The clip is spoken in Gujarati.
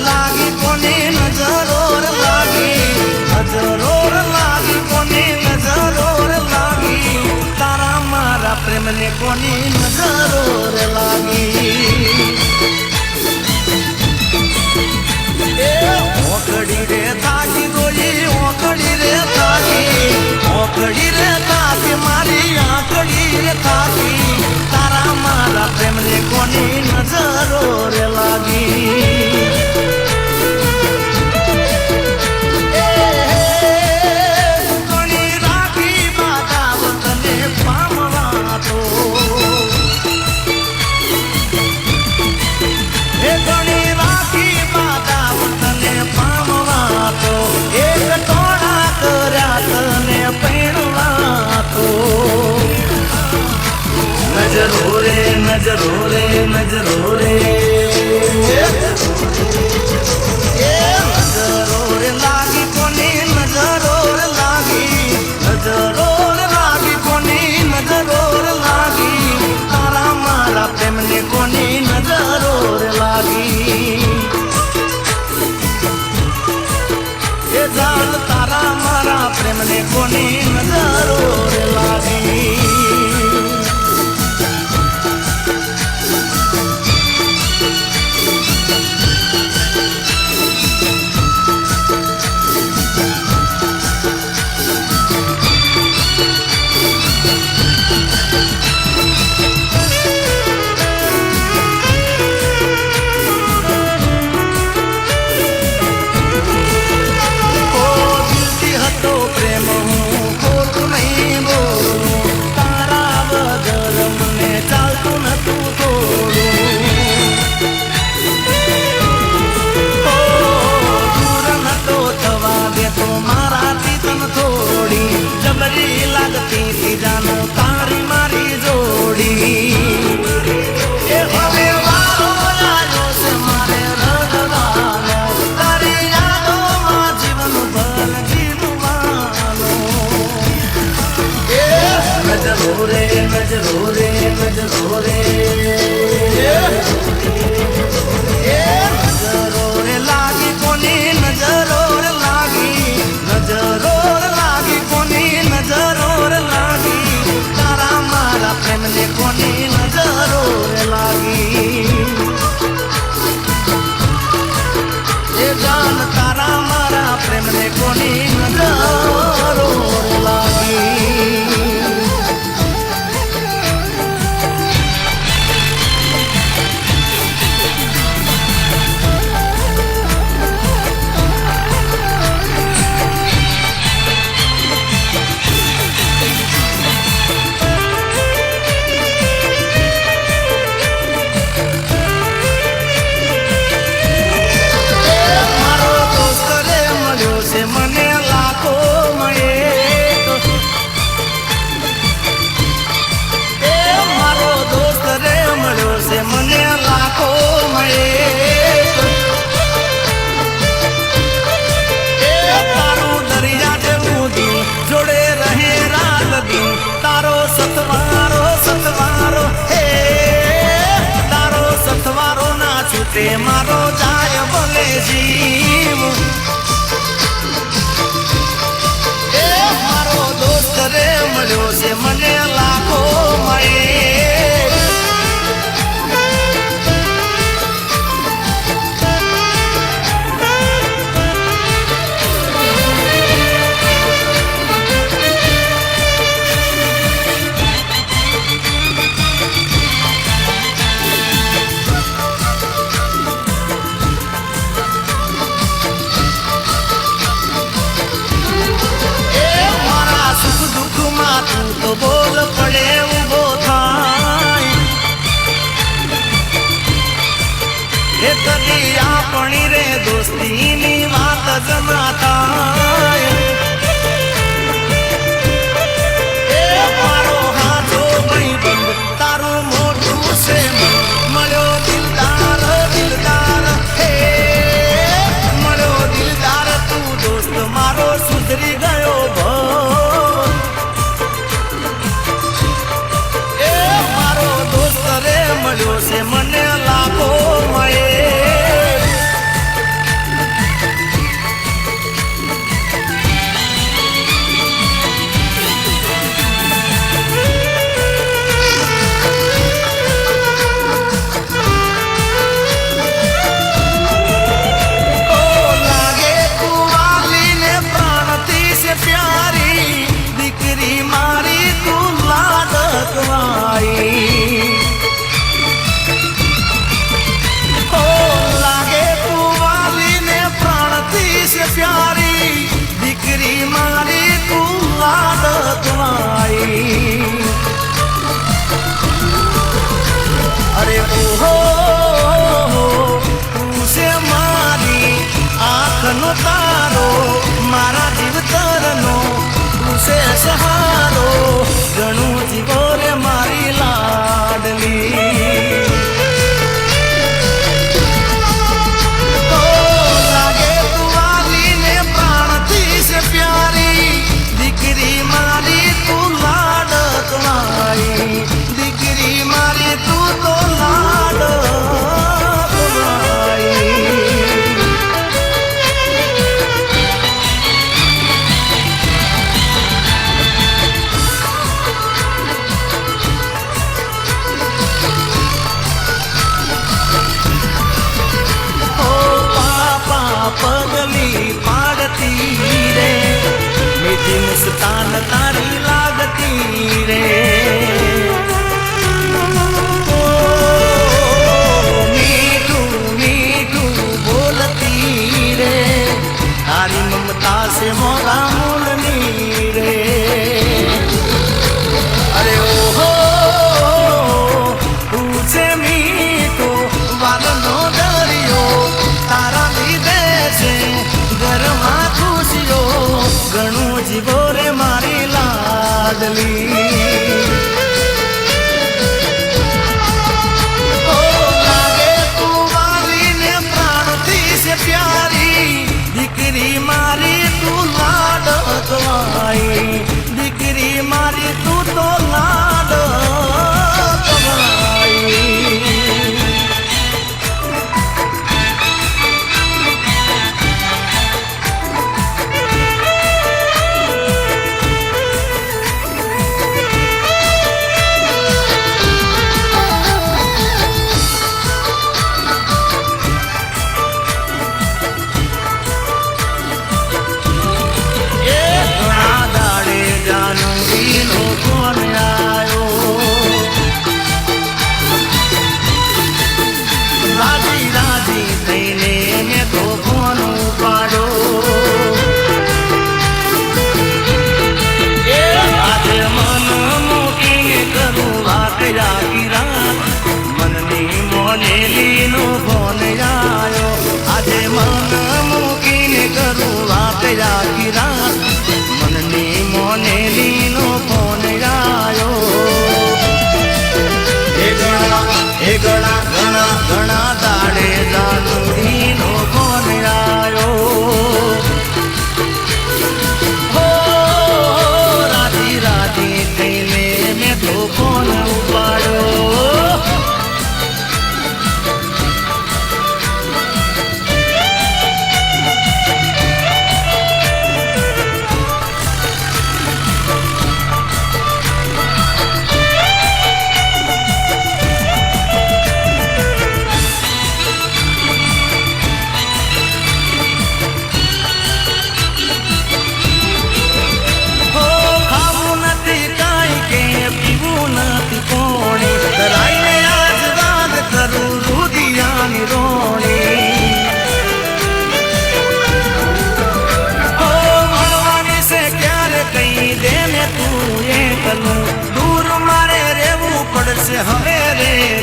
લાગી કોની નજરો લાગી, નજરો લાગી કોની નજરો લાગી, તારા મારા પ્રેમને કોની નજરો લાગી. ઓકડી રે થાકી રોઈ, ઓકડી રે થાકી, ઓકડી રે થાકી મારી આંકડી રે થાકી, તારા મારા પ્રેમને કોની નજરો રે લાગી. કોની રાખી બાધા વતને પામવા તો, એ કોની રાખી બાધા વતને પામવા તો, એક ટોળા કર્યા તને પૈણવા તો. નજરો રે નજરો રે નજરો રે, નજરો રે લાગી કોની નજરો રે લાગી, નજરો રે લાગી કોની નજરો રે લાગી, તારા મારા પ્રેમને કોની નજરો રે લાગી. એ જાણ તારા મારા પ્રેમને કોની નજરો રે લાગી. તારી મારી જોડી એ હવે વારો આવ્યો છે મારે રડવાનો, તારી યાદોમાં જીવન ભર જીવવાનો. નજરો રે નજરો રે નજરો રે, નજરો રે લાગી કોની નજરો રે લાગી, નજરો રે લાગી કોની નજરો રે લાગી, તારા મારા પ્રેમને કોની નજરો રે લાગી. એ જાન તારા મારા પ્રેમને કોની નજરો રે લાગી. મને લાખો મળે, એ મારો દોસ્ત રે મળ્યો છે મને લાખો મળે, એ તારું દરિયા જેવું દિલ જોડે રહે રાત દિન, તારો સતવારો સતવારો હે, તારો સતવારો ના છૂટે મારો જાય ભલે જીવ. રે મળ્યો છે મને લાખો મળે, તું તો બોલ પડે ઉભો થાય, એ કદી આપણી રે દોસ્તીની વાત જ ના થાય. એ મારો હાથો ભાઈબંધ તારું મોટું છે મળ્યો દિલદાર દિલદાર હે, મળ્યો દિલદાર તું દોસ્ત મારો સુધરી ગયો ભ. મળ્યો છે મને લાખો મળે, મુસ્કાન તારી લાગતી રે મીઠું મીઠું બોલતી રે તારી મમતા સે મોરા મૂલની રે અરે ઓહો પૂછે મીઠો વાલનો દરિયો તારા લીધે છે ઘરમાં ખુશીઓ ઘણું જીવો રે મારી લાડલી લાગે તું વાલીને પ્રાણથી છે પ્યારી દીકરી મારી તું લાડ કવાઈ દીકરી મારી તું તો લાડ કવાઈ મનની મોનેલીનો ફોન આયો એ ઘણા ઘણા ઘણા દાડે જાનુડીનો ફોન આયો હો રાતી રાતી થઈને મેં તો ફોન ઉપાડ્યો દૂર મારે રેવું પડશે હવે રે